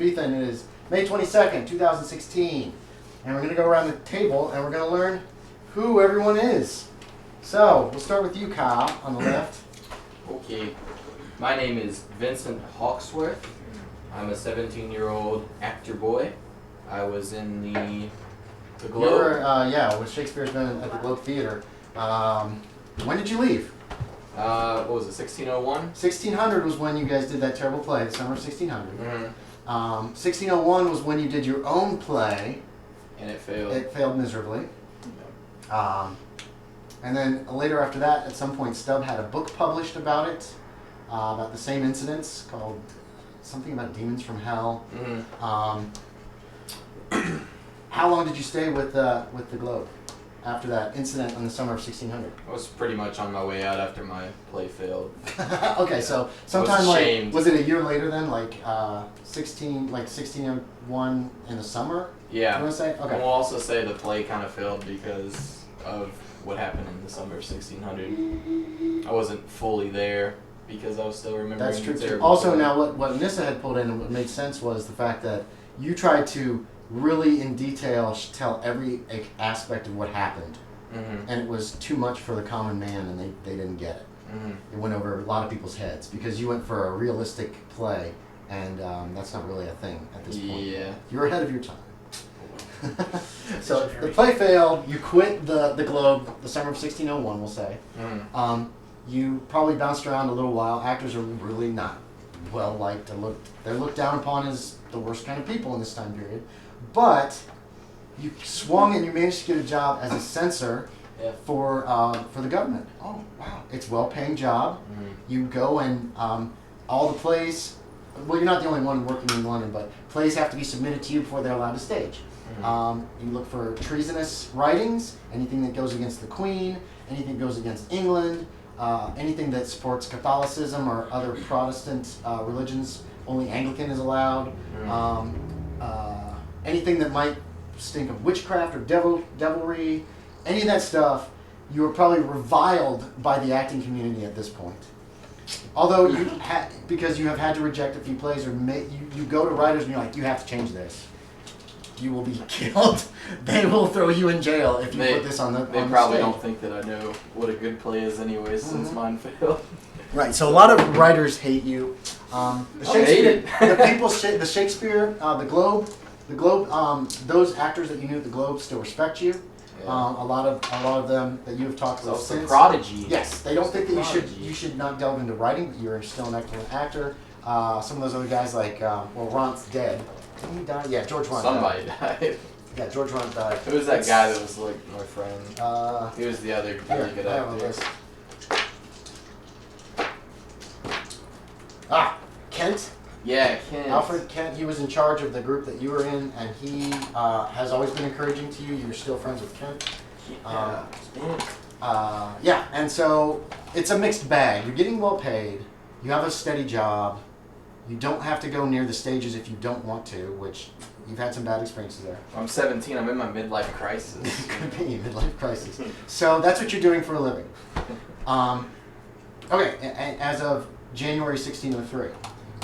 Ethan. It is May 22nd, 2016. And we're going to go around the table and we're going to learn who everyone is. So, we'll start with you, Kyle, on the left. Okay. My name is Vincent Hawksworth. I'm a 17-year-old actor boy. I was in the Globe. You were, with Shakespeare's been at the Globe Theater. When did you leave? What was it, 1601? 1600 was when you guys did that terrible play, the summer of 1600. Mm-hmm. 1601 was when you did your own play. And it failed. It failed miserably. And then later after that, at some point, Stubb had a book published about it, about the same incidents, called something about Demons from Hell. Mm-hmm. How long did you stay with the Globe after that incident in the summer of 1600? I was pretty much on my way out after my play failed. Okay, so sometime was it a year later then, like 1601 in the summer? Yeah. You want to say? Okay. And we'll also say the play kind of failed because of what happened in the summer of 1600. I wasn't fully there because I was still remembering. That's true the too. terrible Also, play. now what Nissa had pulled in and what made sense was the fact that you tried to really in detail tell every aspect of what happened, and it was too much for the common man, and they didn't get it. It went over a lot of people's heads because you went for a realistic play, and that's not really a thing at this point. Yeah. You're ahead of your time. So the play failed. You quit the Globe the summer of 1601, we'll say. You probably bounced around a little while. Actors are really not well liked. They're looked down upon as the worst kind of people in this time period. But you swung and you managed to get a job as a censor for the government. Oh wow! It's a well-paying job. You go and all the plays. Well, you're not the only one working in London, but plays have to be submitted to you before they're allowed to stage. You look for treasonous writings, anything that goes against the Queen, anything that goes against England, anything that supports Catholicism or other Protestant religions. Only Anglican is allowed. Anything that might stink of witchcraft or devilry, any of that stuff, you were probably reviled by the acting community at this point. Although you because you have had to reject a few plays, or you go to writers and you're like, you have to change this. You will be killed. They will throw you in jail if you put this on the. They probably don't think that I know what a good play is, anyway, since mine failed. Right. So a lot of writers hate you. The Shakespeare, the Shakespeare, the Globe. Those actors that you knew at the Globe still respect you. Yeah. A lot of them that you have talked with since. Prodigy. Yes, they don't think that you should not delve into writing, but you're still an excellent actor. Some of those other guys like Ron's dead. Didn't he die? Yeah, George Ron. Somebody died. Yeah, George Ron died. Who was that guy that was like my friend? He was the other really good actor. Kent. Yeah, Kent. Alfred Kent, he was in charge of the group that you were in, and he has always been encouraging to you. You're still friends with Kent. And so it's a mixed bag. You're getting well paid. You have a steady job. You don't have to go near the stages if you don't want to, which you've had some bad experiences there. I'm 17. I'm in my midlife crisis. Could be midlife crisis. So that's what you're doing for a living. Okay, as of January 1603.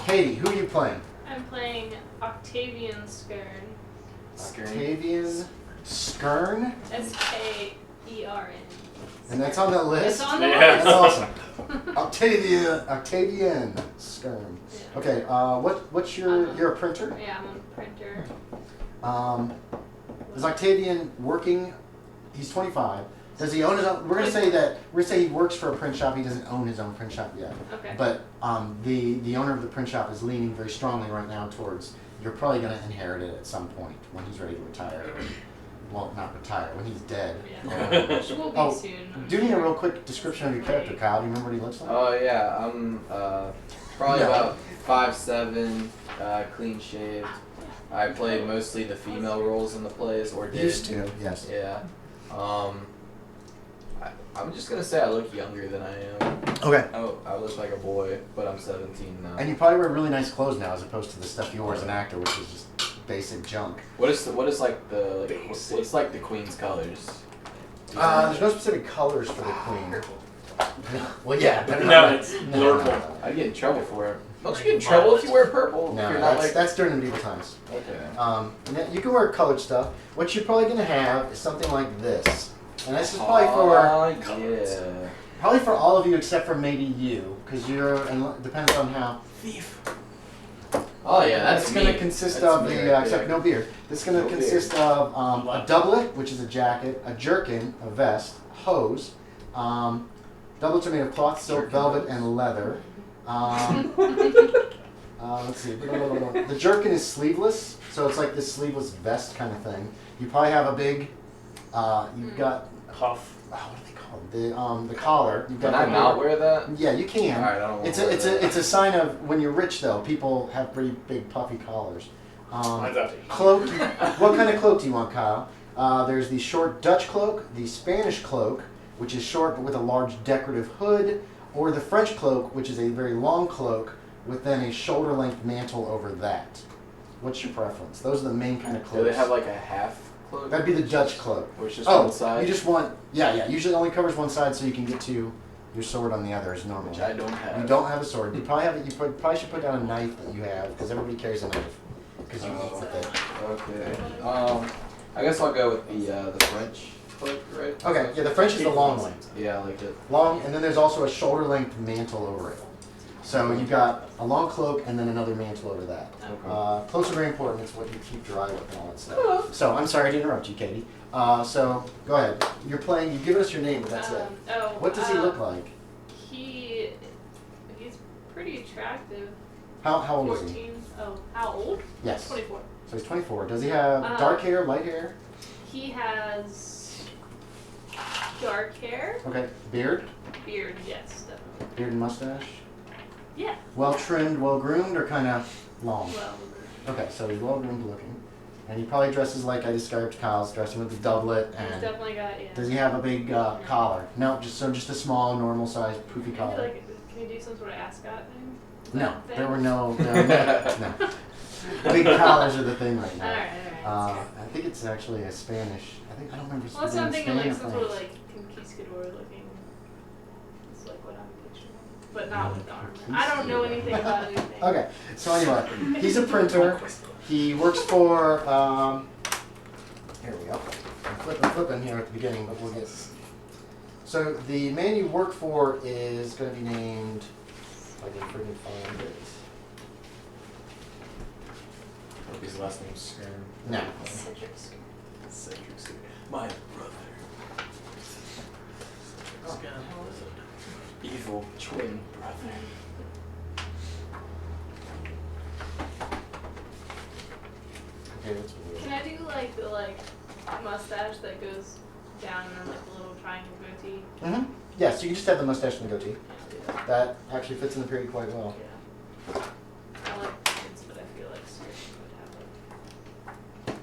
Katie, who are you playing? I'm playing Octavian Skern. Octavian Skern? Skern. And that's on the list? It's on the list. list. That's awesome. Octavian Skern. Yeah. Okay, what's you're a printer? Yeah, I'm a printer. Is Octavian working? He's 25. Does he own his own? We're gonna say he works for a print shop. He doesn't own his own print shop yet. Okay. But the owner of the print shop is leaning very strongly right now towards you're probably gonna inherit it at some point when he's ready to retire. Well, not retire, when he's dead. Yeah. Which will be soon. Do me a real quick description of your character, Kyle. Do you remember what he looks like? Oh yeah, I'm probably about 5'7", clean shaved. I played mostly the female roles in the plays, or did. Used to, yes. Yeah. I'm just gonna say I look younger than I am. Okay. I look like a boy, but I'm 17 now. And you probably wear really nice clothes now, as opposed to the stuff you wore as an actor, which is just basic junk. What's like the Queen's colors? There's no specific colors for the Queen. Well, yeah. No, it's no. I'd get in trouble for it. Don't you get in trouble if you wear purple? No, If you're not that's during the medieval times. Okay. And then you can wear colored stuff. What you're probably gonna have is something like this, and this is probably for yeah. probably for all of you except for maybe you, because you're and it depends on how. Thief. Oh yeah, that's it's me. going to consist That's of me the right except there. no beard. It's going to No consist of a doublet, which is a jacket, a jerkin, a vest, hose. Doublets are made of cloth, silk, velvet, and leather. Let's see. The jerkin is sleeveless, so it's like this sleeveless vest kind of thing. You probably have a big. You've got. Cuff. What are they called? The collar. You've got Can I the not wear that? Yeah, you can. Alright, I don't want It's to wear that. it's a sign of when you're rich though. People have pretty big puffy collars. Mine's empty. Cloak. What kind of cloak do you want, Kyle? There's the short Dutch cloak, the Spanish cloak, which is short but with a large decorative hood, or the French cloak, which is a very long cloak with then a shoulder-length mantle over that. What's your preference? Those are the main kind of cloaks. Do they have like a half cloak? That'd be the Dutch cloak. Or it's just one side? You just want, yeah. Usually it only covers one side so you can get to your sword on the other as normal. Which I don't have. You don't have a sword. You probably have it. Probably should put down a knife that you have because everybody carries a knife because you eat with it. Okay. I guess I'll go with the French cloak, right? Okay, yeah, the French is the long one. Yeah, I like it. Long, and then there's also a shoulder-length mantle over it. So you've got a long cloak and then another mantle over that. Okay. Clothes are very important. It's what you keep dry with and all that stuff. So I'm sorry to interrupt you, Katie. So go ahead. You're playing. You've given us your name, but that's it. What does he look like? He's pretty attractive. How old is he? 14. Oh, how old? Yes. 24. So he's 24. Does he have dark hair, light hair? He has dark hair. Okay. Beard? Beard, yes, definitely. Beard and mustache? Yeah. Well trimmed, well groomed, or kind of long? Well, Okay, so he's well groomed looking. And he probably dresses like I described Kyle's dressing with the doublet. he's And definitely got, yeah. does he have a big collar? No, just a small, normal sized poofy Maybe collar. like, can you do some sort of ascot thing? No, Thing? there were no. no. Big collars are the thing right now. Alright. I think it's actually a Spanish. I don't remember. Well, that's what I'm thinking, Spain like or some sort of France. like conquistador looking. It's like what I'm picturing. But not with the armor. I Conquistador. don't know anything about anything. Okay, so anyway, he's a printer. He works for. Here we go. I'm flipping here at the beginning, but we'll get. So the man you work for is going to be named. If I can freaking find it. I hope his last name's Skern. No. Cedric Skern. Cedric Skern. My brother. Skern. Evil twin brother. Okay, that's weird. Can I do like the mustache that goes down and then like a little triangle goatee? Mm-hmm. Yes, you can just have the mustache and the goatee. Yeah, I'll do that. That actually fits in the period quite well. Yeah. I like kids, but I feel like Skern would have it.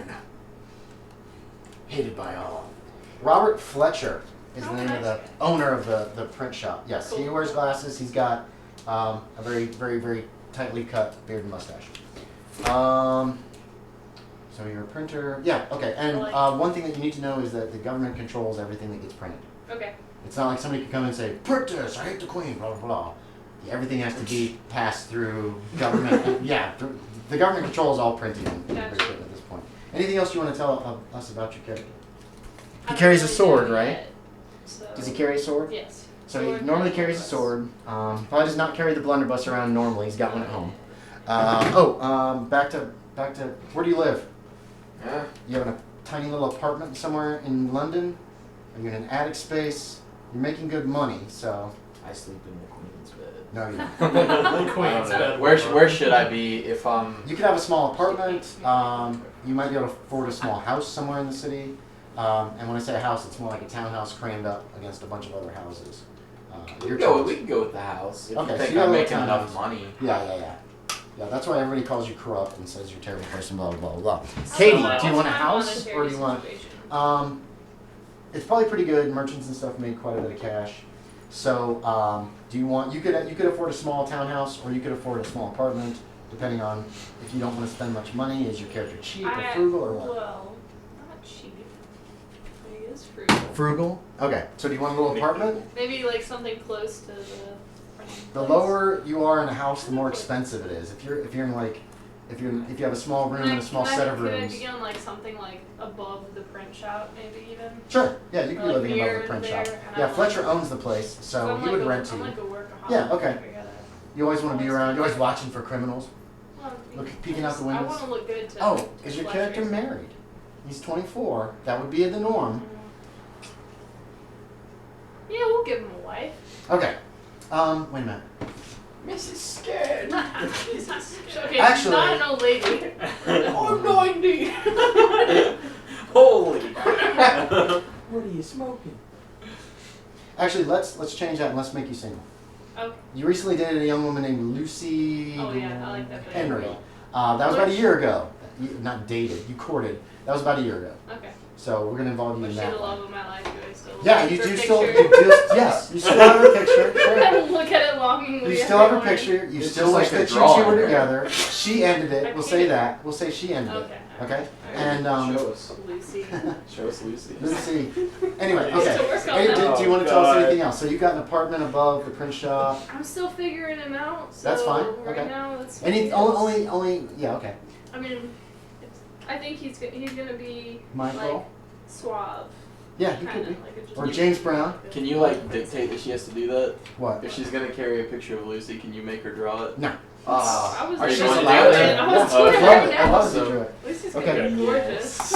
Skern! Hated by all. Robert Fletcher is the Oh, name of nice the guy. owner of the print shop. Yes, he Cool. wears glasses. He's got a very, very, very tightly cut beard and mustache. So you're a printer. Yeah, okay. And one thing that you need to know is that the government controls everything that gets printed. Okay. It's not like somebody can come in and say, print this, I hate the queen, blah, blah, blah. Yeah, everything has to be passed through government. Yeah, the government controls all printing and Gotcha. everything at this point. Anything else you want to tell us about your character? I He don't carries a really sword, know right? yet, so- Does he carry a sword? Yes. So Sword he normally and carries a blunderbuss. sword. Probably does not carry the blunderbuss around normally. He's got one at home. Back to where do you live? Yeah. You have a tiny little apartment somewhere in London? Are you in an attic space? You're making good money, so I sleep in the queen's bed. no, you don't. Queen's bed. Where should I be if I'm? You could have a small apartment. You might be able to afford a small house somewhere in the city. And when I say a house, it's more like a townhouse crammed up against a bunch of other houses. We Your can choice. go with the house. If Okay, you so think you have I'm a making townhouse. enough money. Yeah. Yeah, that's why everybody calls you corrupt and says you're a terrible person, blah, blah, blah, blah. Katie, do you want a house or do you want... It's probably pretty good. Merchants and stuff make quite a bit of cash. So, do you want... You could afford a small townhouse or you could afford a small apartment, depending on if you don't want to spend much money. Is your character cheap or frugal or what? Well, not cheap. is frugal. Frugal? Okay. So do you want a little apartment? Maybe like something close to the. The lower you are in a house, the more expensive it is. If you have a small room and a small set of Could I rooms. be on like something like above the print shop, maybe even? Sure. Yeah, you could be Or, like, living above near the print there, shop. and Yeah, I'm Fletcher like- owns the place, so I'm he like would a, rent to I'm you. like a workaholic. Yeah, okay. I gotta, You always want to be around. You're always watching for criminals. well, Peeking out the windows. I want to look good to. Oh, is your Fletcher. character married? He's 24. That would be the norm. Yeah, we'll give him a wife. Okay. Wait a minute. Mrs. Skern. Okay, Actually- not an old lady. I'm 90. Holy. What are you smoking? Actually, let's change that and let's make you single. Okay. You recently dated a young woman named Lucy Oh yeah, I like that. better. Henry. That was about a year ago. Not dated. You courted. That was about a year ago. Okay. So we're gonna involve you Was in she that the love one. of my life? Do I still? Yeah, look you at her do still. picture? You do. Yes, you still have her picture. Sure. I look at it longingly. You every still have her morning. picture. You It's still just wish like a that you two were drawing, right? together. She ended it. I We'll say can't- that. We'll say she ended Okay. it. Okay. And Show us. Lucy. Show us Lucy. let's see. Anyway, I used to okay. work on Hey, that. do you want to tell us God. anything else? So you got an apartment above the print shop. I'm still figuring him out. So That's fine, Right okay. now, it's. Only. Yeah. Okay. I mean, I think he's gonna be Michael. like suave. Yeah, he Kind could of be. like a just Or James Brown. Can you like dictate that she has to do that? What? If she's gonna carry a picture of Lucy, can you make her draw it? No. I was Are you doing going to it. do it? I was Oh, doing I it love right it. I now. love to do it. Lucy's Okay. gonna be gorgeous.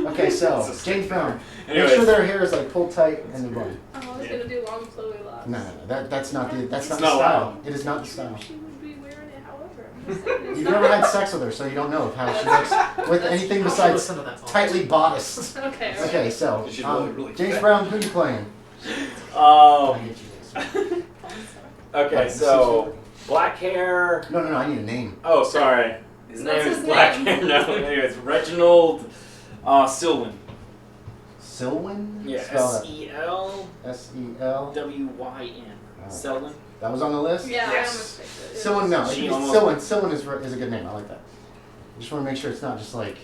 Okay, so This is James Brown. Make Anyways. sure their hair is like pulled tight and then bun. Oh, I was Yeah. gonna do long flowy locks. No, that's not the It's the not style. allowed. It is not the style. She would be wearing it however. I'm just saying, it's You've not- never had sex with her, so you don't know how she looks with anything besides tightly bodiced. Okay. Okay, so She's really, really James fat. Brown, who are you playing? I hate you, James. Okay, so black hair. No, I need a name. Oh, sorry. His That's name is his Black name. Hair. No, anyways, Reginald Selwyn. Selwyn? Yeah, Spell S-E-L-W-Y-N. that. S-E-L. Selwyn. That was on the list? Yeah, Yes. I almost picked it. Selwyn, no. She Selwyn, almost- Selwyn is a good name. I like that. I just want to make sure it's not just like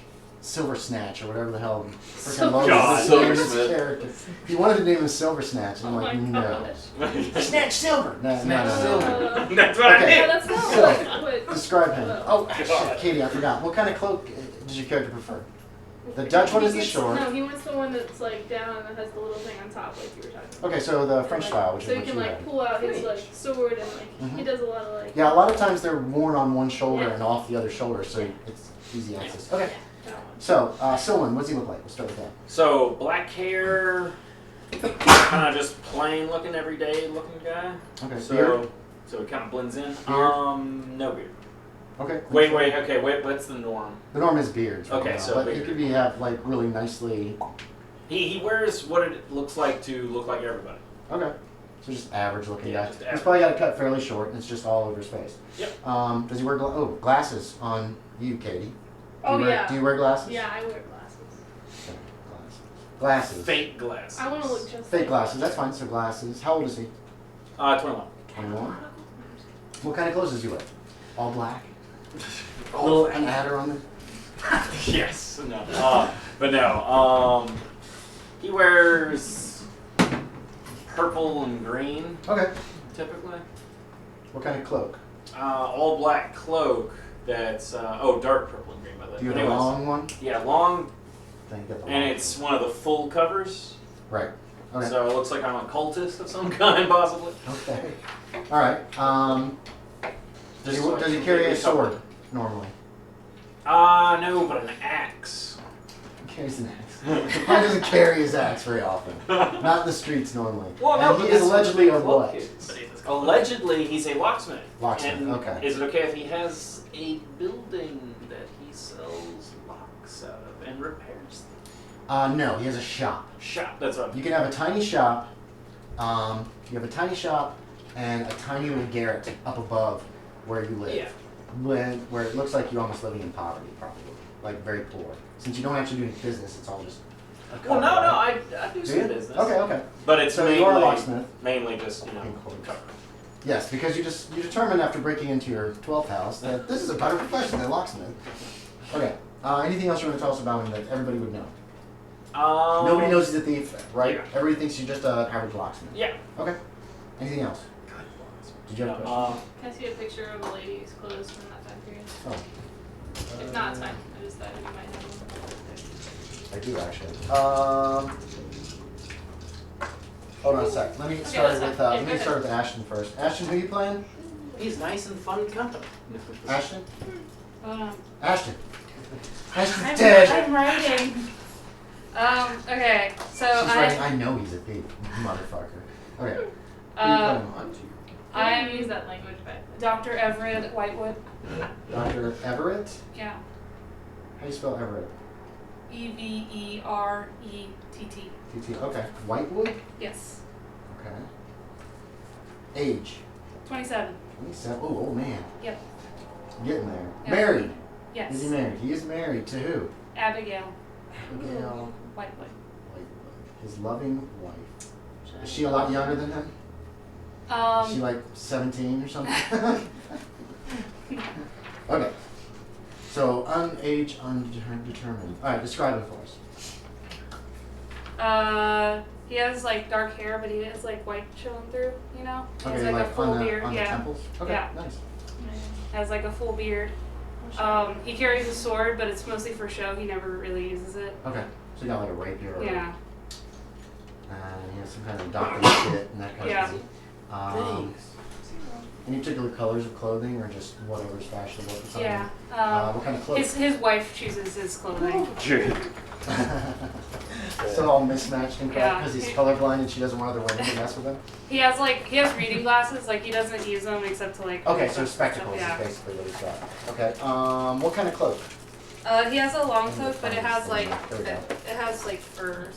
Silver Snatch or whatever the hell freaking Silver logo God. is. Silver This Smith. character. He wanted to name him Silver Snatch, and I'm Oh like, my no. gosh. Snatch Silver! No. That's what Okay. Yeah, I that's not So, what. Describe him. Oh, God. shit, Katie, I forgot. What kind of cloak does your character prefer? The Dutch one is the short. No, he wants the one that's like down and has the little thing on top, like you were talking about. Okay, so the French Like, style, which so is he what can you like have. pull out his like sword and like Mhm. he does a lot of like. Yeah, a lot of times they're worn on one shoulder Yeah. and off the other shoulder, so it's easy access. Okay, That one. so Selwyn, what does he look like? We'll start with that. So, black hair, kind of just plain looking, everyday looking guy. Okay, beard? So it kind of blends in. Beard? No beard. Okay. Wait, what's the norm? The norm is beards. Right Okay, now, so but beard. it could be have like really nicely. He wears what it looks like to look like everybody. Okay. So just average looking Yeah, guy. just He's average. probably got it cut fairly short, and it's just all over his face. Yep. Does he wear glasses on you, Katie? Do Oh you wear, yeah. Do you wear glasses? Yeah, I wear glasses. Okay, glasses. Fake glasses. I want to look just Fake like glasses. That's fine. So glasses. How old is he? 21. 21. What kind of clothes does he wear? All black. All Little black. an adder on there. Yes. No. But no. He wears purple and green Okay. typically. What kind of cloak? All black cloak. That's dark purple and green by the way. Do you have a Anyways, long one? Yeah, long, Then you get the and long it's one of the full covers. one. Right. Okay. So it looks like I'm a cultist of some kind, possibly. Okay. All right. Does he carry a sword normally? No, but an axe. He carries an axe. He probably doesn't carry his axe very often. Not in the streets normally. Well, no, and but he is that's allegedly a what what? the cloak is. Allegedly, he's a locksmith. Locksmith, And okay. Is it okay if he has a building that he sells locks out of and repairs them? No, he has a shop. Shop. That's what. You can have a tiny shop. You have a tiny shop and a tiny little garret up above where you live. Yeah. Where it looks like you're almost living in poverty, probably. Like very poor. Since you don't actually do any business, it's all just a Well, cover, no, right? I do Do some you? business. Okay. But it's So you are a mainly locksmith. mainly just In quotes. cover. Yes, because you determined after breaking into your 12th house that this is a better profession than locksmith. Okay. Anything else you want to tell us about him that everybody would know? Nobody knows he's a thief, right? Yeah. Everybody thinks you're just an average locksmith. Yeah. Okay. Anything else? Did you have a question? Can I see a picture of a lady's clothes from that time period? Oh. If not, it's fine. I just thought you might have one. I do actually. Hold on a sec. Let me Okay, start that's with fine. Yeah, let go me start ahead. with Ashton first. Ashton, who you playing? He's nice and fun company. Ashton? Um, Ashton. Ashton's I'm, dead. I'm writing. Okay, so She's writing, I know he's a thief, motherfucker. Okay. Who you playing? I'm use that language back then. Dr. Everett Whitewood. Dr. Everett? Yeah. How do you spell Everett? Everett. T-T. Okay. Whitewood? Yes. Okay. Age? 27. 27. Oh, old man. Yep. Getting there. Yeah. Married? Yes. Is he married? He is married to who? Abigail Abigail Whitewood. Whitewood. His loving wife. Is she a lot younger than him? Is she like 17 or something? Okay. So, unage, undetermined. Alright, describe it for us. He has like dark hair, but he has like white showing through, you know? He has Okay, like a full on the, beard. on the Yeah. temples? Okay, Yeah. nice. Has like a full beard. He carries a sword, but it's mostly for show. He never really uses it. Okay, so you got like a rapier or Yeah. and he has some kind of doctor shit and that kind Yeah. of thing. Any particular colors of clothing or just whatever's fashionable at the time? Yeah. What kind of clothing? His wife chooses his clothing. So all mismatched and crap Yeah. because he's colorblind and she doesn't want other women to mess with him? He has reading glasses. Like he doesn't use them except to like. Okay, read so books and stuff, spectacles yeah. is basically what he's got. Okay, what kind of cloak? He has a long coat, but it has like There we go. it has like fur.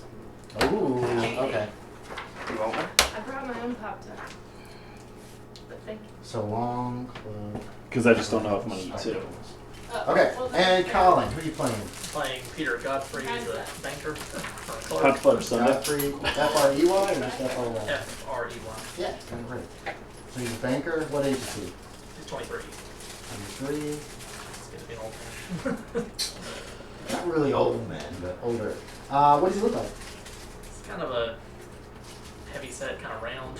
Ooh, okay. You want one? I brought my own pop tart. But thank you. So long cloak. Because I just don't know if I'm going to eat too. Okay, Well, and Collin, who are you playing? Playing Peter Godfrey, How's the that? banker. Hot butter Sunday. Godfrey, F-R-E-Y or just F-R-Y? F-R-E-Y. Yeah, it's kind of great. So he's a banker. What age is he? He's 23. 23. He's gonna be an old man. Not really old man, but older. What does he look like? It's kind of a heavy set, kind of round.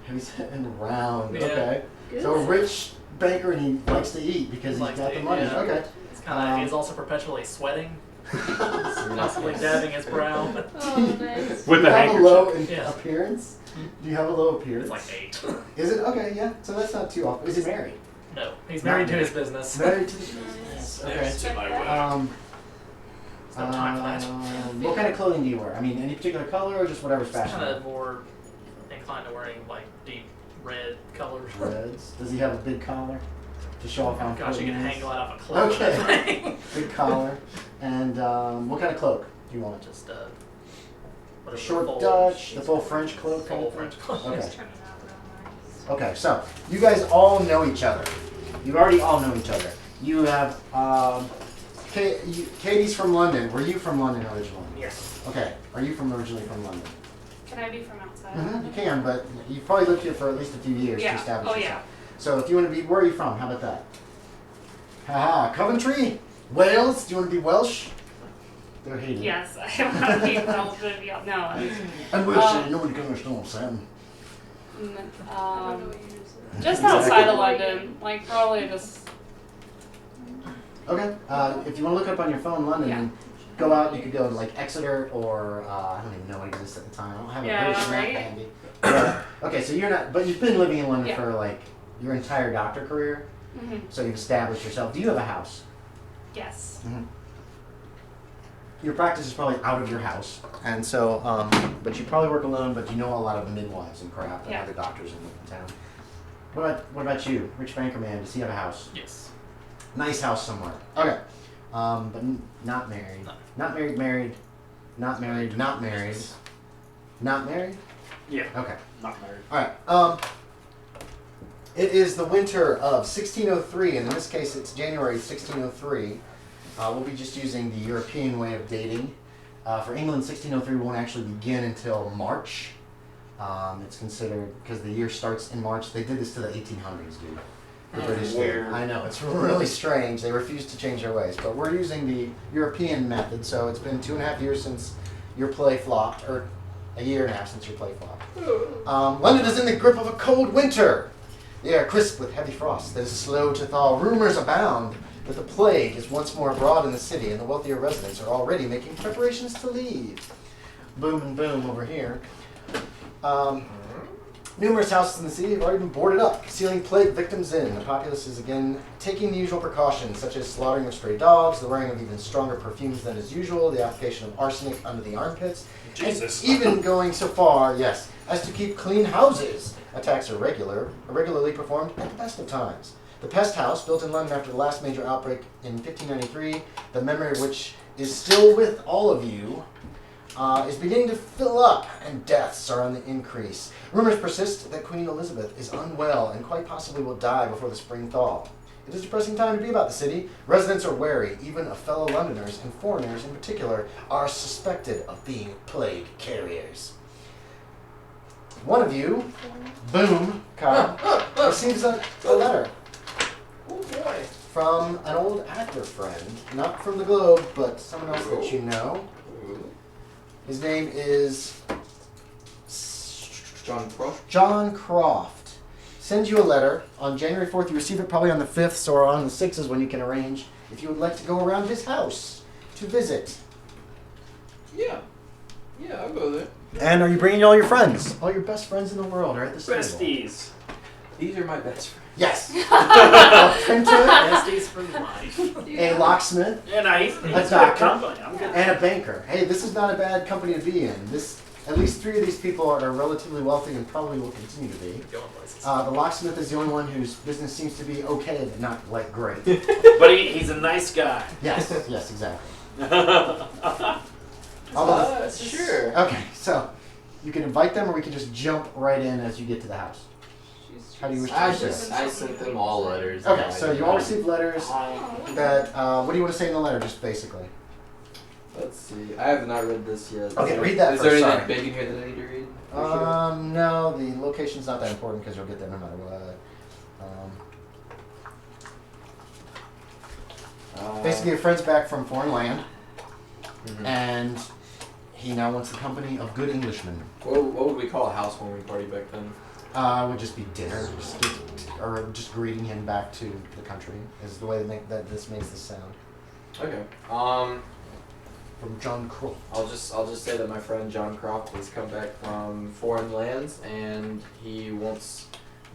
He's and round. Yeah. Okay. So a rich banker and he likes to eat because he's Likes got to the eat, money. yeah. Okay. It's kind of. He's also perpetually sweating, constantly dabbing his brow. Oh, nice. With Do the you have a low handkerchief. Yeah. appearance? Do you have a low appearance? It's like 8. Is it? Okay, yeah. So that's not too often. Is he married? No, he's married to his business. Married to the business. Okay. Respect that. There's no time for that. What kind of clothing do you wear? I mean, any particular color or just whatever's He's kind fashionable? of more inclined to wearing like deep red colors. Reds. Does he have a big collar to show off how Gosh, you can important he hang is? glide off a cliff. with that thing. Big collar. And what kind of cloak do you want? Just The whatever short full- Dutch, the full French cloak kind full of thing? French cloak. Okay. It's turning out real nice. Okay, so you guys all know each other. You already all know each other. You have Katie's from London. Were you from London originally? Yes. Okay. Are you originally from London? Can I be from outside? You can, but you've probably lived here for at least a few years Yeah. to establish Oh, yeah. yourself. So if you want to be, where are you from? How about that? Haha, Coventry, Wales. Do you want to be Welsh? They're hating. Yes, I want to be Belgian. Yeah, no. I'm Welsh. Nobody can understand what I'm saying. I don't know what you just said. Just outside of London, like probably just. Okay. If you want to look up on your phone, London, Yeah. and go out. You could go to like Exeter or I don't even know what exists at the time. I don't have a Yeah, British map right? handy. Yeah. Okay, so you're not, but you've been living in London Yeah. for like your entire doctor career. So you've established yourself. Do you have a house? Yes. Your practice is probably out of your house, and so, but you probably work alone. But you know a lot of midwives and crap and Yeah. other doctors in town. What about you, rich banker man? Does he have a house? Yes. Nice house somewhere. Okay. But not married. No. Not married. Married. Not married. Not married. Not married. Yeah. Okay. Not married. All right. It is the winter of 1603, and in this case, it's January 1603. We'll be just using the European way of dating. For England, 1603 won't actually begin until March. It's considered, because the year starts in March. They did this to the 1800s, dude. The British did. Weird. I know, it's really strange. They refuse to change their ways. But we're using the European method, so it's been 2.5 years since your play flopped, or a year and a half since your play flopped. London is in the grip of a cold winter. The air crisp with heavy frost that is slow to thaw. Rumors abound that the plague is once more abroad in the city, and the wealthier residents are already making preparations to leave. Boom and boom over here. Numerous houses in the city have already been boarded up, sealing plague victims in. The populace is again taking the usual precautions, such as slaughtering of stray dogs, the wearing of even stronger perfumes than is usual, the application of arsenic under the armpits, Jesus. and even going so far, yes, as to keep clean houses. Attacks are regularly performed at the best of times. The Pest House, built in London after the last major outbreak in 1593, the memory of which is still with all of you, is beginning to fill up, and deaths are on the increase. Rumors persist that Queen Elizabeth is unwell and quite possibly will die before the spring thaw. It is a depressing time to be about the city. Residents are wary, even of fellow Londoners, and foreigners in particular are suspected of being plague carriers. One of you, boom, Kyle, receives a letter Oh boy. from an old actor friend, not from the Globe, but someone else that you know. His name is John Croft. Sends you a letter on January 4th. You receive it probably on the 5th, or on the 6th is when you can arrange if you would like to go around his house to visit. Yeah, I'll go there. And are you bringing all your friends? All your best friends in the world are at this table. Besties. These are my best friends. Yes. A printer, Besties for life. a locksmith, And he's a good doctor, company. I'm good. and a banker. Hey, this is not a bad company to be in. At least 3 of these people are relatively wealthy and probably will continue to be. The locksmith is the only one whose business seems to be okay, but not like great. But he's a nice guy. Yes, exactly. Sure. Okay, so you can invite them, or we can just jump right in as you get to the house. How do you wish to I proceed? sent them all letters. Okay, so you all received letters that, what do you want to say in the letter, just basically? Let's see. I have not read this yet. Okay, read that Is first, there sorry. anything big in here that I need to read? For sure? No, the location's not that important because you'll get there no matter what. Basically, your friend's back from foreign land, and he now wants the company of good Englishmen. What would we call a housewarming party back then? It would just be dinner, or just greeting him back to the country is the way that this makes this sound. Okay. From John Croft. I'll just say that my friend John Croft has come back from foreign lands and he wants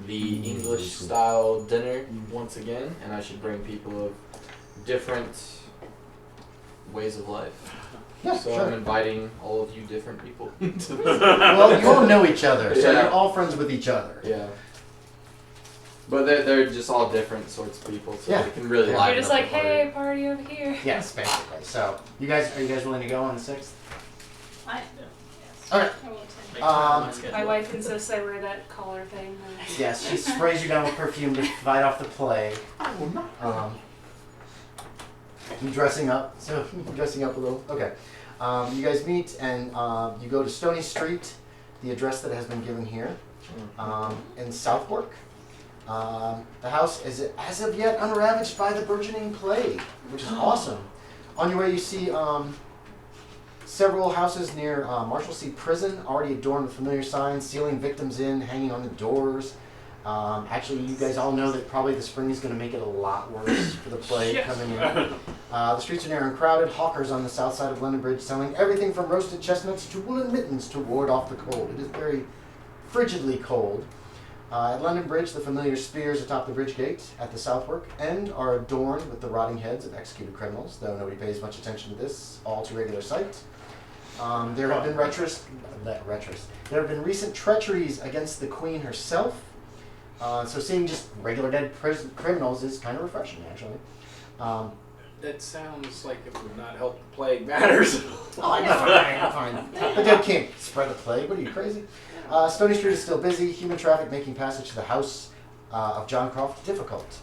the English style dinner once again, and I should bring people of different ways of life. Yeah, So sure. I'm inviting all of you different people into this. Well, you all know each other, so Yeah. you're all friends with each other. Yeah. But they're just all different sorts of people, so Yeah. they can really Yeah. liven You're just up like, the party. hey, party over here. Yes, basically. So, are you guys willing to go on the 6th? I, Okay. I will attend. Make time on my Um, schedule. My wife insists I wear that collar thing. Yes, she sprays you down with perfume to fight off the plague. You dressing up, so dressing up a little. Okay. You guys meet and you go to Stony Street, the address that has been given here, in Southwark. The house is as of yet unravaged by the burgeoning plague, which is awesome. On your way, you see several houses near Marshalsea Prison, already adorned with familiar signs, sealing victims in, hanging on the doors. Actually, you guys all know that probably the spring is going to make it a lot worse for the plague coming in. The streets are narrow and crowded. Hawkers on the south side of London Bridge selling everything from roasted chestnuts to woolen mittens to ward off the cold. It is very frigidly cold. At London Bridge, the familiar spears atop the bridge gate at the Southwark end are adorned with the rotting heads of executed criminals, though nobody pays much attention to this all too regular sight. There have been recent treacheries against the Queen herself. So seeing just regular dead criminals is kind of refreshing, actually. That sounds like it would not help the plague matters. Oh, you're fine. The dead can't spread the plague. What are you, crazy? Stony Street is still busy. Human traffic making passage to the house of John Croft difficult.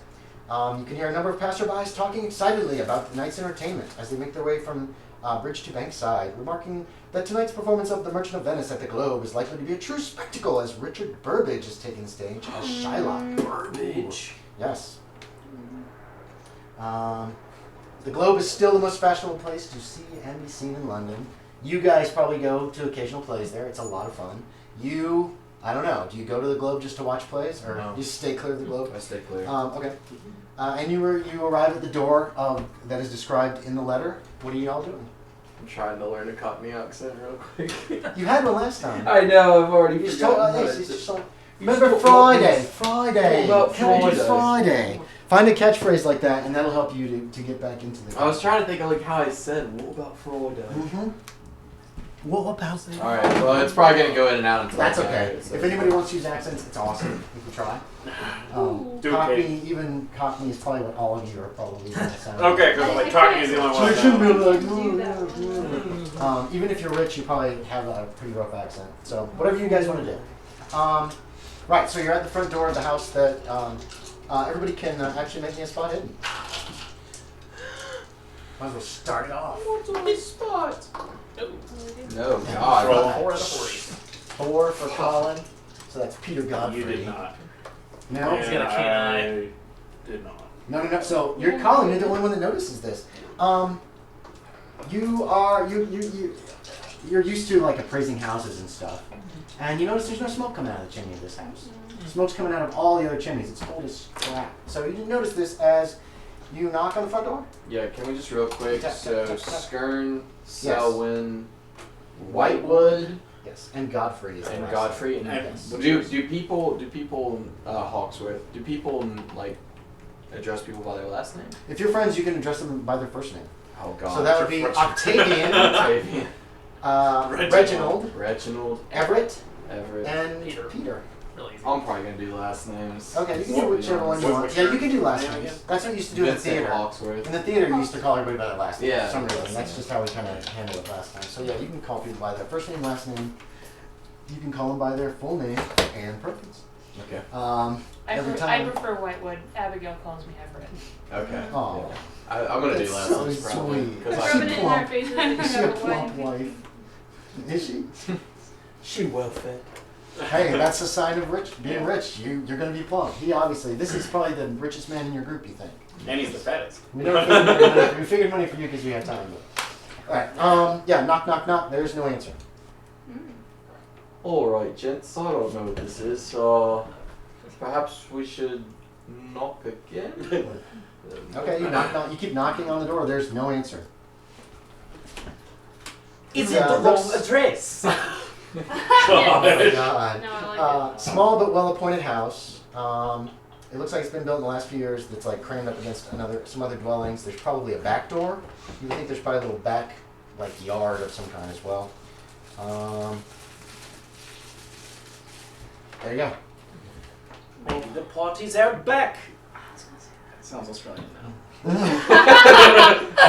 You can hear a number of passerbys talking excitedly about the night's entertainment as they make their way from Bridge to Bankside, remarking that tonight's performance of The Merchant of Venice at the Globe is likely to be a true spectacle as Richard Burbage is taking the stage as Shylock. Burbage. Yes. The Globe is still the most fashionable place to see and be seen in London. You guys probably go to occasional plays there. It's a lot of fun. I don't know. Do you go to the Globe just to watch plays, or No. you stay clear of the Globe? I stay clear. Okay. And you arrive at the door that is described in the letter. What are you all doing? I'm trying to learn a Cockney accent real quick. You had one last time. I know, I've already You just told forgotten. us. Remember Friday. Friday. What about Can we do Friday? Friday? Find a catchphrase like that, and that'll help you to get back into the. I was trying to think of like how I said, what about Friday? Mm-hmm. What about? Alright, well it's probably going to go in and out until That's I get okay. it, so If anybody wants to use accents, it's awesome. You can try. Do Cockney, even Cockney is probably what all of you are probably going to sound. Okay, because like talking is the only So one. you shouldn't be like, Do that "Oh, yeah." Even if you're rich, you probably have a pretty rough accent. So whatever you guys want to do. Right, so you're at the front door of the house that everybody can actually make me a spot hidden. Might as well start it off. What's on this spot? No, Roll God. 4 out of 40. 4 for Collin. So that's Peter Godfrey. You did not. No? He's got a keen eye. I did not. No. So you're Collin. You're the only one that notices this. You're used to like appraising houses and stuff, and you notice there's no smoke coming out of the chimney of this house. Smoke's coming out of all the other chimneys. It's cold as crap. So you didn't notice this as you knock on the front door. Yeah, can we just real quick? Tap, So, tap, tap, tap. Skern, Selwyn, Whitewood, Yes, and Godfrey is the and last Godfrry. name. And Yes. do people Hawksworth? Do people like address people by their last name? If you're friends, you can address them by their first name. Oh God. So that would be Octavian, Octavian, Reginald, Reginald, Everett, Everett. and Peter. Peter. Really easy. I'm probably gonna do last names. Okay, you can do whichever one you What- want. what's Yeah, your you can do last name names. again? That's what you used to do in the Vincent theater. Hawksworth. In the theater, you used to call everybody by their last name Yeah. for some reason. That's just how we kind of handled it last time. So yeah, you can call people by their first name, last name. You can call them by their full name and preference. Okay. Every I time. prefer Whitewood. Abigail calls me Everett. Okay. Oh, Yeah. I'm gonna do that's last so names probably. sweet. 'Cause Is I- she Rubbing it in plump? their faces. Is she a Number plump one. wife? Is she? She well fed. Hey, that's a sign of being rich. You're going to be plump. This is probably the richest man in your group, you think. And he's the fattest. We never figured money. We figured money for you because we had time. But. Alright, yeah, knock, knock, knock. There's no answer. Alright, gents, I don't know what this is. Perhaps we should knock again? Okay, you knock, knock. You keep knocking on the door. There's no answer. Is Yeah, it the wrong looks- address? Oh my God. No, I like it. Small but well-appointed house. It looks like it's been built in the last few years. That's like crammed up against some other dwellings. There's probably a back door. You would think there's probably a little back, like yard of some kind as well. There you go. Maybe the party's out back. Sounds Australian now.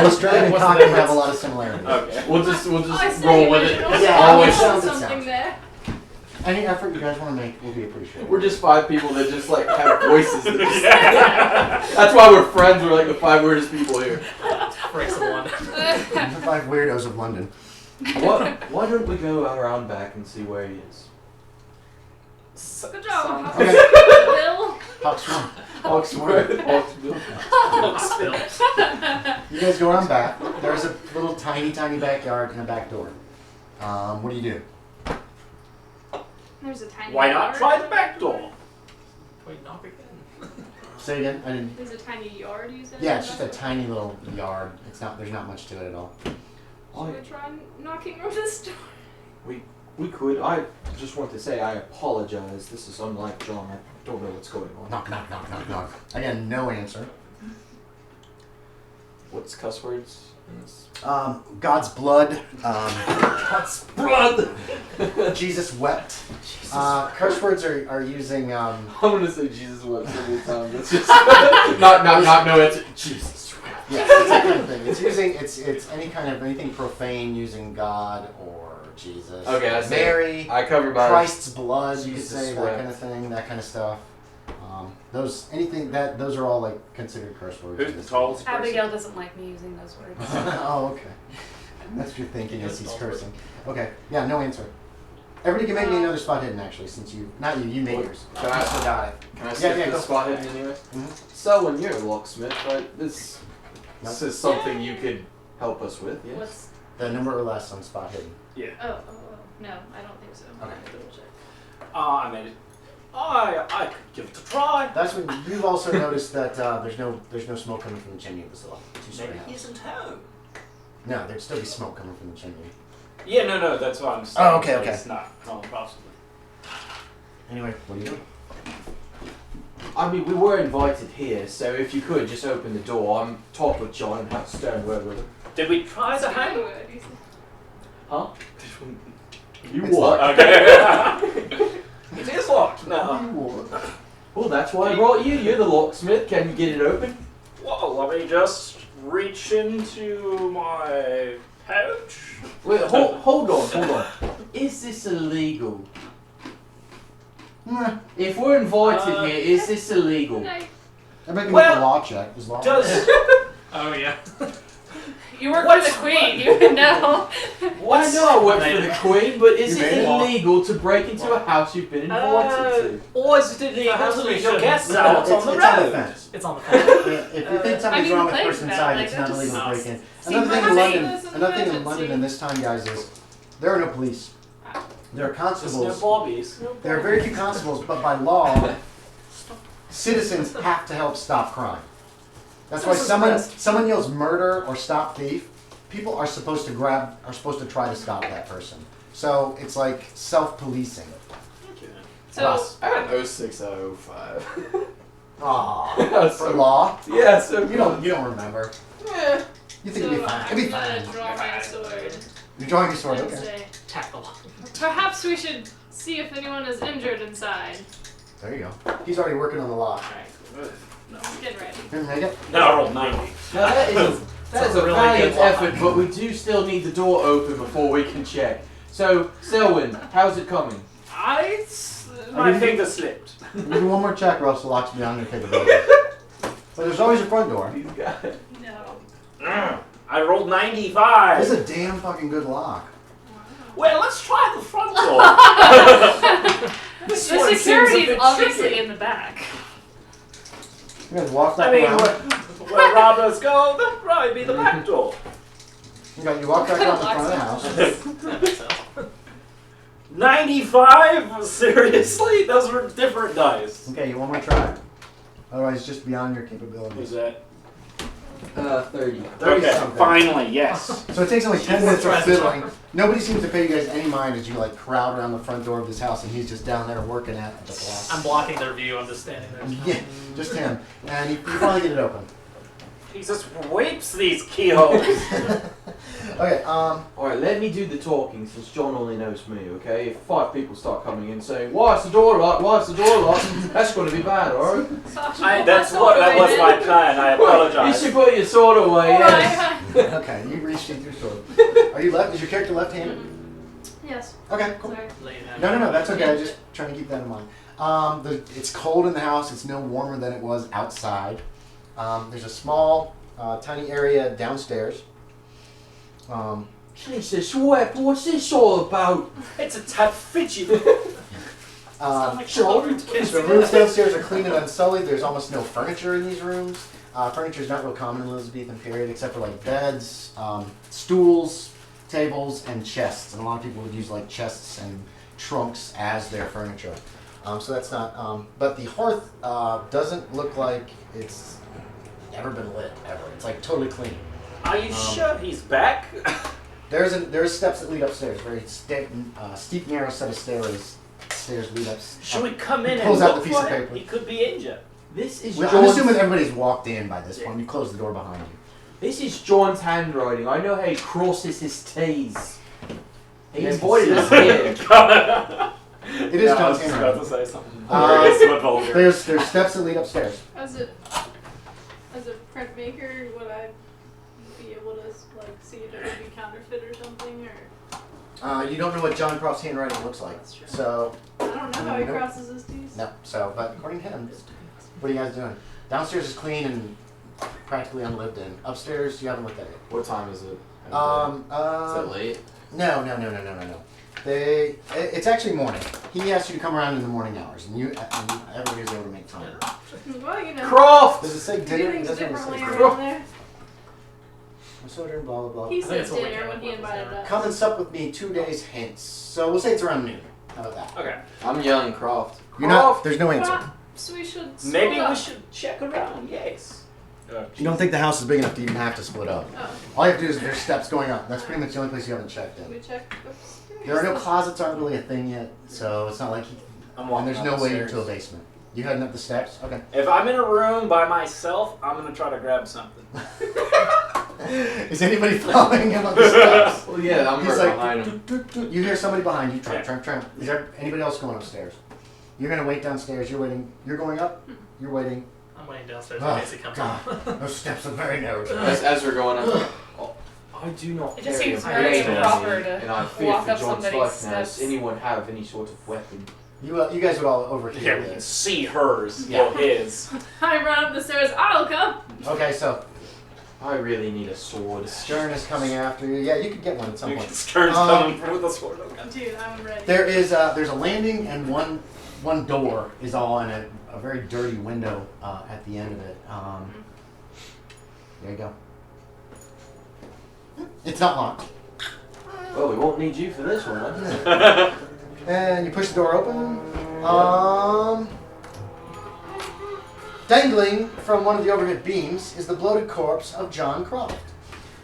Australian and Cockney have a lot of similarities. Okay. We'll just I said roll you with should it. also Yeah, Always. sounds- put it something sounds. there. Any effort you guys want to make will be appreciated. We're just 5 people that just like have voices. That just, that's why we're friends. We're like the 5 weirdest people here. Breaks the one. The 5 weirdos of London. Why don't we go around back and see where he is? Good job, Okay. Bill. Hawksworth. Spill. You guys go around back. There's a little tiny backyard and a back door. What do you do? There's a tiny Why not yard. try the back door? Wait, knock again. Say again. I didn't. There's a tiny yard, you said? Yeah, it's just a tiny little yard. There's not much to it at all. Should we try knocking over this door? We could. I just want to say I apologize. This is unlike John. I don't know what's going on. Knock, knock, knock, knock, knock. Again, no answer. What's cuss words in this? God's blood. God's blood! Jesus wept. Curse words are using. I'm gonna say Jesus wept so many times. It's just not no answer. Jesus wept. Yes, it's that kind of thing. It's using it's anything profane using God or Jesus. Okay, I see. Mary. I covered by Christ's blood. You could Jesus say that wept. kind of thing. That kind of stuff. Those are all like considered curse words. Who's the tallest person? Abigail doesn't like me using those words. Oh, okay. That's what you're thinking as he's cursing. Okay, yeah, no answer. Everybody can make me another spot hidden, actually, since you made yours. Can I- You still got it. Can I skip yeah, go this spot hidden anyway? So when you're a locksmith, right? This is something you could help us with, yes? The number or less on spot hidden. Yeah. Oh. No, I don't think so. Okay. Double check. I made it. I could give it a try. That's when you've also noticed that there's no smoke coming from the chimney of this little two-story Maybe house. he isn't home. No, there'd still be smoke coming from the chimney. Yeah, no, that's what I'm saying. Oh, okay. It's not home, possibly. Anyway, what are you doing? I mean, we were invited here, so if you could just open the door. I'm talk with John and have a stern word with him. Did we try the hang? Huh? You It's what? locked. Okay. It is locked now. Well, that's why I brought you. You're the locksmith. Can you get it open? Well, let me just reach into my pouch. Wait, hold on. Is this illegal? Nah, If we're invited here, is this illegal? No. everybody can Well, make a law check. Is law Does Oh yeah. You work for What's- the queen. You would know. I know I work for the Queen, but is You it made it. illegal to break into a house you've been invited to? or is it illegal Perhaps to we leave your should- guests No, out it's on the on the road? fence. It's on the Yeah, phone. if you think something's I mean, wrong the with the plane's person bad, inside, like, it's that not just illegal to break sucks. in. See, Another thing in perhaps London, this is another thing in emergency. London in this time, guys, is there are no police. There are There's no constables. bobbies. There are very few constables, but by law, citizens have to help stop crime. That's why This is someone yells murder or stop thief, people are supposed to try to stop that person. So it's like self-policing. Okay. So Russ. I got an 06 out of 05. Aw, for law? Yeah, so You don't remember. Yeah. You think it'll be fine? It'll I'm be gonna fine. draw my sword You're drawing your sword, and okay. say, Tackle. perhaps we should see if anyone is injured inside. There you go. He's already working on the lock. Alright, No. get ready. Didn't make it? No, I rolled 90. Now that is a really valiant good lock. effort, but we do still need the door open before we can check. So, Selwyn, how's it coming? My finger slipped. You do one more check or else the lock's beyond your capability. But there's always a front door. These guys. No. I rolled 95. This is a damn fucking good lock. Well, let's try the front door. The This one seems a security's bit obviously tricky. in the back. You guys walk I back mean, around. where robbers go, that'd probably be the back door. You walk back around the front of the house. That makes sense. 95? Seriously? Those were different dice. Okay, you one more try. Otherwise, it's just beyond your Who's capabilities. that? 30. Okay, something. finally, yes. So it takes only 10 minutes of Try the fiddling. Nobody seems to pay you guys any mind as you like crowd around the front door of this house, and he's just down there working at the glass. I'm blocking their view. I'm just standing there. Yeah, just him. And you finally get it open. Jesus weeps these keyholes. Okay, Alright, let me do the talking since John only knows me, okay? If 5 people start coming in saying, why is the door locked? Why is the door locked? That's going to be bad, alright? That was my plan, I You apologize. should put your sword away, yes. okay, you reached in your sword. Are you left? Is your character left-handed? Yes. Okay, cool. Sorry. No, that's okay. I'm just trying to keep that in mind. It's cold in the house. It's no warmer than it was outside. There's a small, tiny area downstairs. Jesus, what's this all about? It's a tad fidgety. Children. The rooms downstairs are clean and unsullied. There's almost no furniture in these rooms. Furniture is not real common in the Elizabethan period, except for like beds, stools, tables, and chests. And a lot of people would use like chests and trunks as their furniture. So that's not. But the hearth doesn't look like it's ever been lit ever. It's like totally clean. Are you sure he's back? There's steps that lead upstairs. Very steep, narrow set of stairs lead up. Should we come in Pulls and out look the piece for of him? paper. He could be injured. This is Well, I'm John's, assuming everybody's walked in by this point. You closed the door behind you. this is John's handwriting. I know how he crosses his T's. He Yes, invited I us see. here. It is I John's was just handwriting. about to say something. Uh, Very vulgar. There's steps that lead upstairs. As a printmaker, would I be able to like see if it would be counterfeit or something, or You don't know what John Croft's handwriting looks like. That's true. So, I don't know how he Nope. crosses his T's. no. So, but according to him, what are you guys doing? Downstairs is clean and practically unlived in. Upstairs, you haven't looked at it. What time is it? Is Um, it late? No. It's actually morning. He asked you to come around in the morning hours, and everybody's able to make time. Well, you know, Croft! Does it say do dinner? It things doesn't differently say around there. soda and blah blah blah. He think said it's what we dinner came when up he with, invited yeah. us. Come and sup with me 2 days hence. So we'll say it's around noon. How about that? Okay. I'm young, Croft. You're not. There's no answer. Perhaps we should split Maybe we up. should check around. Yes. You don't think the house is big enough to even have to split up? Oh, All you have to do is there's steps going up. That's pretty much the only place you haven't checked we in. check upstairs. There are no closets, aren't really a thing yet, so it's not like. I'm And walking there's up no the way stairs. into a basement. You heading up the steps? Okay. If I'm in a room by myself, I'm gonna try to grab something. Is anybody following him up the steps? Well, yeah, I'm He's right like, behind him. You hear somebody behind you. Tramp, Yeah. tramp, tramp. Is there anybody else going upstairs? You're gonna wait downstairs. You're waiting. You're going up. You're waiting. I'm waiting downstairs Oh, in case he comes God. up. Those steps are very narrow. As we're going up, I do not It just carry seems a very pistol, improper to and I fear walk for up John's somebody's life now. Does steps. anyone have any sort of weapon? You guys would all overhear Yeah, we can this. see hers. Yeah. Well, his. I run up the stairs. I'll come. Okay, so I really need a sword. Skern is coming after you. Yeah, you could get one at some point. Skern's coming with a sword. Dude, I'm ready. There is there's a landing and one door is all in a very dirty window at the end of it. There you go. It's not locked. Well, we won't need you for this one, huh? And you push the door open. Dangling from one of the overhead beams is the bloated corpse of John Croft.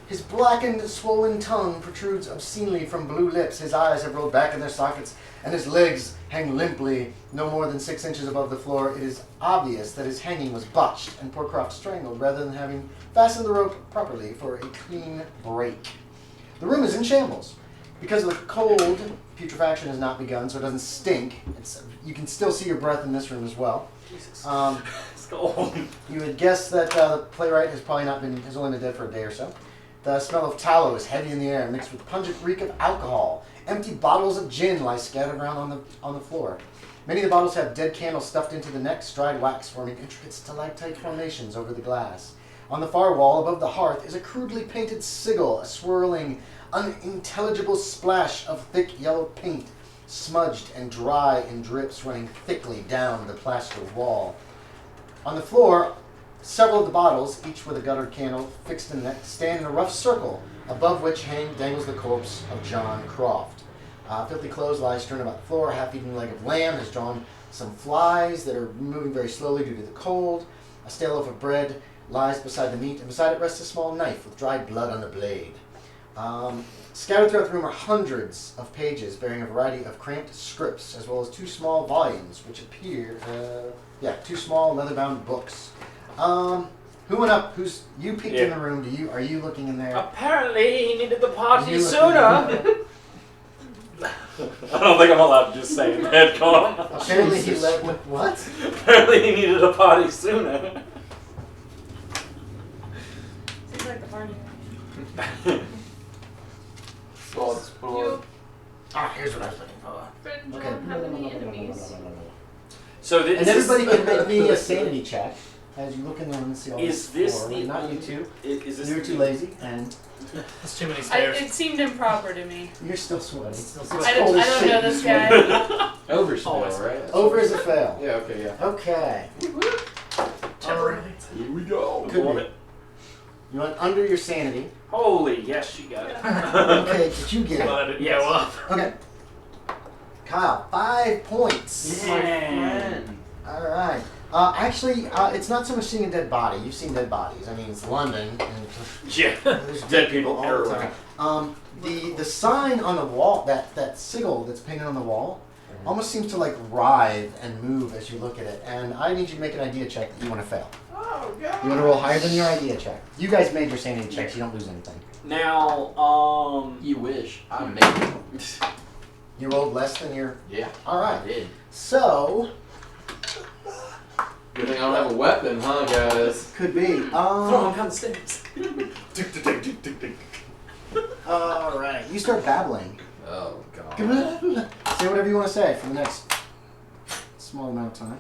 His blackened, swollen tongue protrudes obscenely from blue lips. His eyes have rolled back in their sockets, and his legs hang limply, no more than 6 inches above the floor. It is obvious that his hanging was botched, and poor Croft strangled rather than having fastened the rope properly for a clean break. The room is in shambles. Because of the cold, putrefaction has not begun, so it doesn't stink. You can still see your breath in this room as well. Jesus. Let's go. You would guess that the playwright has only been dead for a day or so. The smell of tallow is heavy in the air, mixed with pungent reek of alcohol. Empty bottles of gin lie scattered around on the floor. Many of the bottles have dead candles stuffed into the necks, dried wax forming intricate stalactite formations over the glass. On the far wall above the hearth is a crudely painted sigil, a swirling, unintelligible splash of thick yellow paint, smudged and dry in drips running thickly down the plastered wall. On the floor, several of the bottles, each with a guttered candle fixed in the neck, stand in a rough circle, above which dangles the corpse of John Croft. Filthy clothes lie strewn about the floor. A half-eaten leg of lamb has drawn some flies that are moving very slowly due to the cold. A stale loaf of bread lies beside the meat, and beside it rests a small knife with dried blood on the blade. Scattered throughout the room are hundreds of pages bearing a variety of cramped scripts, as well as 2 small volumes, which appear, 2 small leather-bound books. Who went up? You peeked in the room? Are you looking in there? Apparently, he needed the party You sooner. I don't think I'm allowed to just say it. Colin. Apparently he led with what? Apparently, he needed a party sooner. Seems like the party. God's blood. Here's what I was looking for. Friend Okay. John have any enemies? So this And everybody can make me a sanity check as you look in the room and see all is this horror. the Not you two. Is this You're too lazy, and That's too many stairs. It seemed improper to me. you're still sweaty. I don't know this guy. Overspell, Always. right? Over is a fail. Yeah, okay, yeah. Okay. Alright. Here we go. Could Love be. it. You went under your sanity. Holy yes, she got it. Okay, did you get it? Glad it Yes. go up. Okay. Kyle, 5 points. My friend. All right. Actually, it's not so much seeing a dead body. You've seen dead bodies. I mean, it's London, and Yeah. there's Dead people all the everywhere. time. The sign on the wall, that sigil that's painted on the wall, almost seems to like writhe and move as you look at it. And I need you to make an idea check that you want to fail. Oh god. You want to roll higher than your idea check. You guys made your sanity checks. You don't lose anything. Now, You wish. I made it. You rolled less than your. Yeah, All I right. did. So Good thing I don't have a weapon, huh, guys? could be. Throw him down the stairs. All right. You start babbling. Oh, God. Say whatever you want to say for the next small amount of time.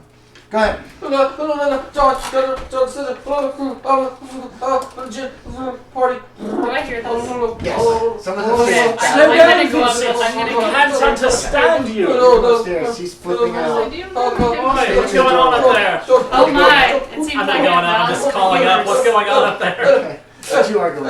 Go ahead. Party. Do I hear this? Yes. Someone has Okay. to I'm gonna go up. I can't understand you. upstairs. She's flipping out. Do you remember him? Oi, what's going on up there? Oh my! It seems I'm not like going up, I'm just calling up. What's going on up there? Okay. What you are going?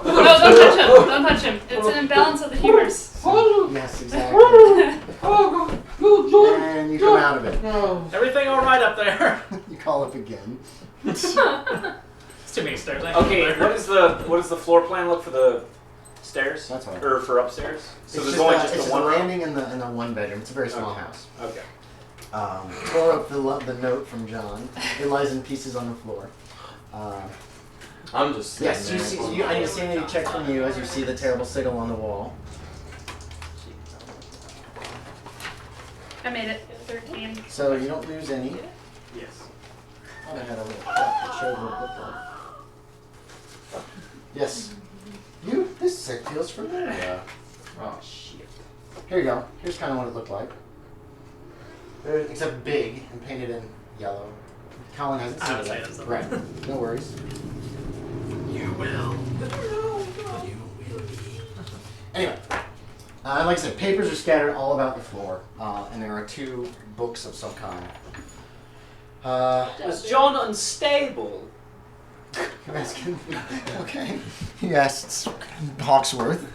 No, don't touch him. Don't touch him. It's an imbalance of the humors. Yes, exactly. And you come out of it. Everything all right up there? You call up again. It's too many stairs. Okay, what does the floor plan look for the stairs? That's right. Or for upstairs? So It's there's just only a, just it's the a one room? landing in the one bedroom. It's a very small house. Okay. Tore up the note from John. It lies in pieces on the floor. I'm just Yes, sitting you there. see. I need a sanity check from you as you see the terrible sigil on the wall. I made it. 13. So you don't lose any. Yes. I had a little plot that showed what it looked like. Yes. This set feels familiar. Yeah. Oh shit. Here you go. Here's kind of what it looked like. Except big and painted in yellow. Collin hasn't seen I was it. saying Right. No worries. You will. Anyway, like I said, papers are scattered all about the floor, and there are 2 books of some kind. Was John unstable? You're asking. Okay. Yes, it's Hawksworth.